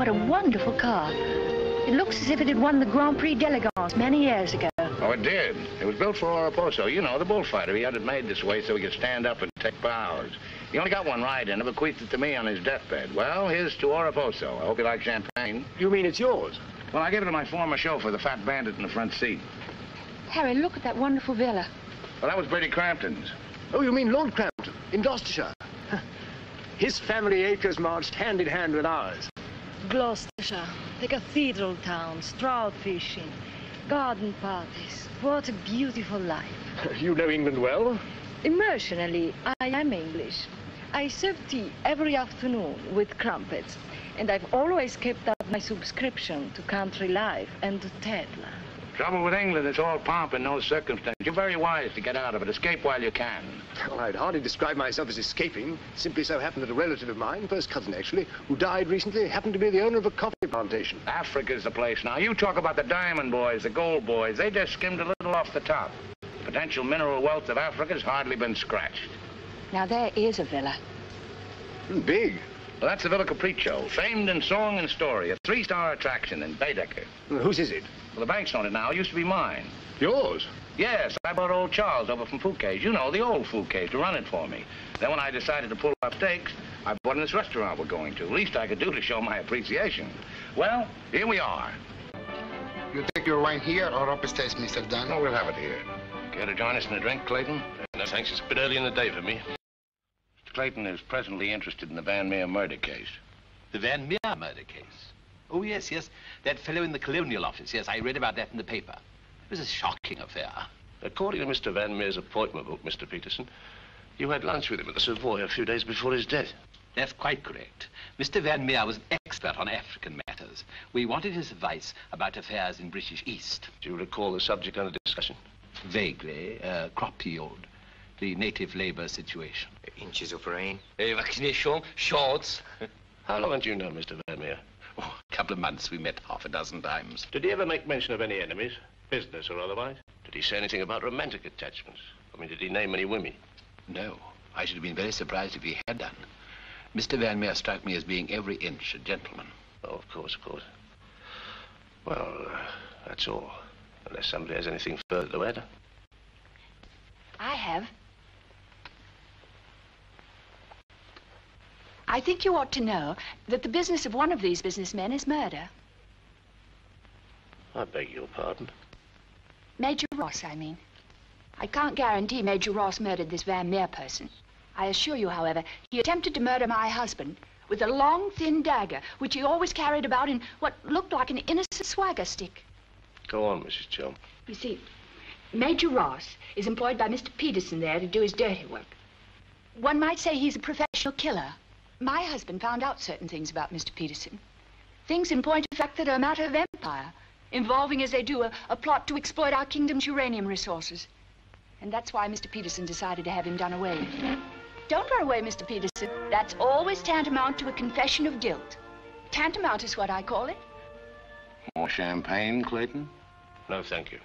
what a wonderful car. It looks as if it had won the Grand Prix d'Elegance many years ago. Oh, it did. It was built for Royaume-Uni. You know, the bullfighter. He had it made this way so he could stand up and take bows. He only got one ride in it, bequeathed it to me on his deathbed. Well, here's to Royaume-Uni. I hope you like champagne. You mean it's yours? Well, I gave it to my former chauffeur, the fat bandit in the front seat. Harry, look at that wonderful villa. Well, that was Brady Crampton's. Oh, you mean Lord Crampton, in Gloucestershire. His family acres marched hand in hand with ours. Gloucestershire, the cathedral towns, trout fishing, garden parties. What a beautiful life. You know England well? Emotionally, I am English. I serve tea every afternoon with crumpets, and I've always kept up my subscription to Country Life and to Tedler. Trouble with England, it's all pomp and no circumstance. You're very wise to get out of it. Escape while you can. Well, I'd hardly describe myself as escaping. Simply so happened that a relative of mine, first cousin actually, who died recently, happened to be the owner of a coffee plantation. Africa's the place now. You talk about the diamond boys, the gold boys. They just skimmed a little off the top. The potential mineral wealth of Africa's hardly been scratched. Now, there is a villa. Big. Well, that's the Villa Capriccio, famed in song and story, a 3-star attraction in Baedeker. Whose is it? Well, the bank's on it now. It used to be mine. Yours? Yes, I bought old Charles over from Fouquet's. You know, the old Fouquet's, to run it for me. Then when I decided to pull up stakes, I bought in this restaurant we're going to. Least I could do to show my appreciation. Well, here we are. You take your wine here or upstairs, Mr. Dunn? No, we'll have it here. Care to join us in a drink, Clayton? No, thanks. It's a bit early in the day for me. Mr. Clayton is presently interested in the Van Meer murder case. The Van Meer murder case? Oh, yes, yes. That fellow in the Colonial Office. Yes, I read about that in the paper. It was a shocking affair. According to Mr. Van Meer's appointment book, Mr. Peterson, you had lunch with him at the Savoy a few days before his death. That's quite correct. Mr. Van Meer was an expert on African matters. We wanted his advice about affairs in British East. Do you recall the subject under discussion? Vaguely. Crop yield. The native labor situation. Inches of rain. Vaccination. Shorts. How long had you known Mr. Van Meer? Oh, a couple of months. We met half a dozen times. Did he ever make mention of any enemies, business or otherwise? Did he say anything about romantic attachments? I mean, did he name any women? No. I should have been very surprised if he had done. Mr. Van Meer struck me as being every inch a gentleman. Oh, of course, of course. Well, that's all. Unless somebody has anything further to add. I have. I think you ought to know that the business of one of these businessmen is murder. I beg your pardon. Major Ross, I mean. I can't guarantee Major Ross murdered this Van Meer person. I assure you, however, he attempted to murder my husband with a long, thin dagger, which he always carried about in what looked like an innocent swagger stick. Go on, Mrs. Chilm. You see, Major Ross is employed by Mr. Peterson there to do his dirty work. One might say he's a professional killer. My husband found out certain things about Mr. Peterson. Things in point of fact that are a matter of empire, involving, as they do, a plot to exploit our kingdom's uranium resources. And that's why Mr. Peterson decided to have him done away with. Don't run away, Mr. Peterson. That's always tantamount to a confession of guilt. Tantamount is what I call it. More champagne, Clayton? No, thank you.